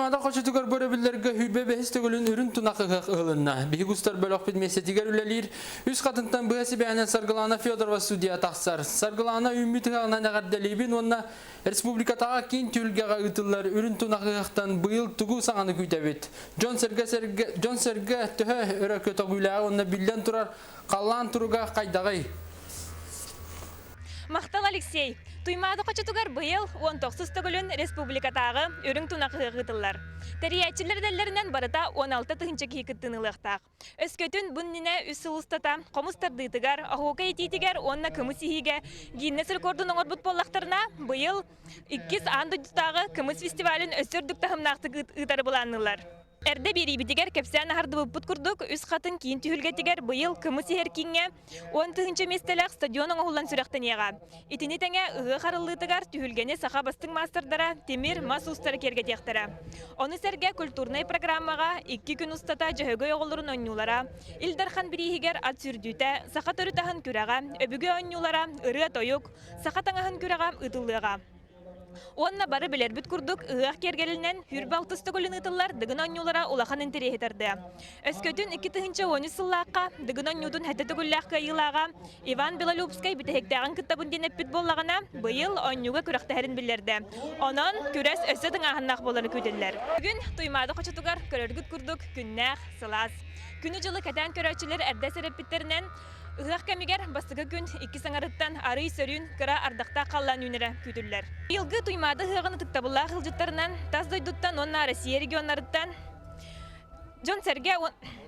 tuymada koçutukar börebillerge hübbe behistegölün ürün tunakıgak ığılınna. Bihi gustar bölok bilmesetiger ülelir. Üst katıntan bıhası beğenen Sargılana Fyodorova studiya taksar. Sargılana ümmütü ağına negardelibin onna Respublikatağa kin tülgeğa ıtıllar ürün tunakıgaktan bıyıl tugu sağanı kütebet. John Serge töhe örökö togülağı onna bilden turar kallan turuga kaydagay. Мақтал Алексей, туймады қочытугар бұйыл 19 түгілін республикатағы өрің тұнақығы ғытылар. Тәрияйтчілер дәллерінен барыта 16 тұхынчы кейкіттініліқтақ. Өскөтін бұнніне үсі ұстата, қомыстардыйтығар, ағуға етейтігер, онына күміс ехиге, гейнесіл кордың оңыр бұт боллақтарына бұйыл 2 андыдықтағы күміс фестивалін өсірдік тахымнақты ғытары бұланылар. Әрді бері бітігер кәпсән ағарды бұт күрдік, үс қатын кейін түйілгетігер бұйыл күміс еркинге 10-ті местелік стадионың оғылан сүріқтен еға. Итіні тәңе ұғы қарылытығар түйілгені сақа бастың мастырдара, темір мас ұстары кергетектірі. Оны сәрге культурный программаға 2 күн ұстата жөгі оғылырын ойнулара, Илдархан бірігер ат сүрдүйті, сақа түрітағын күраға, өбігі ойнулара, ұры тойық, сақа таңағын күраға ұтылыға. Онна бары білер бүт күрдік ұғақ кергелінен хүрбалтысты көлін ұтылар дығын ойнулара улахан интерехетерді. Өскөтін 2-10 сыллаққа дығын ойнудың әтті күлләққа иылаға Иван Белолюбскай бітехектағын кіттабын денеп бүт боллағына бұйыл ойнуға күріқтәрін білерді. Онын күрес өсідің ағыннақ боланы көтелілер. Бүгін туймады қочытуғар көрергіт күрдік күннәқ, сылас. Күні жылы кәтән көрәчілер әрді сәреппеттерінен Ұғақ кәмегер бастығы күн 2 саңарыттан арый сөрін кыра ардақта қаллан үнері күтілілер. Илгі туймады ғығыны тұқтабылла ғылжыттарынан, таз дойдуттан онна Россия регионарыттан, Джон Серге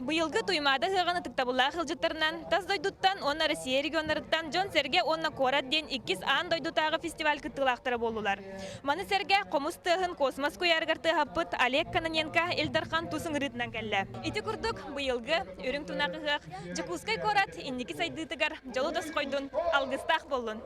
бұйылғы туймады ғығыны тұқтабылла ғылжыттарынан, таз дойдуттан онна Россия регионарыттан, Джон Серге онна Корат ден 2 ан дойдутағы фестиваль күттілақтары болулар. Маны Серге қомыстығын космос көярғарты хаппыт Олег Каноненко Элдархан тусың рытынан кәлі. Ити күрдік бұйылғы өрің тұнақығық, Жакускай Корат иннекі сайдытығар жолу дос қойдun алғыстақ болын.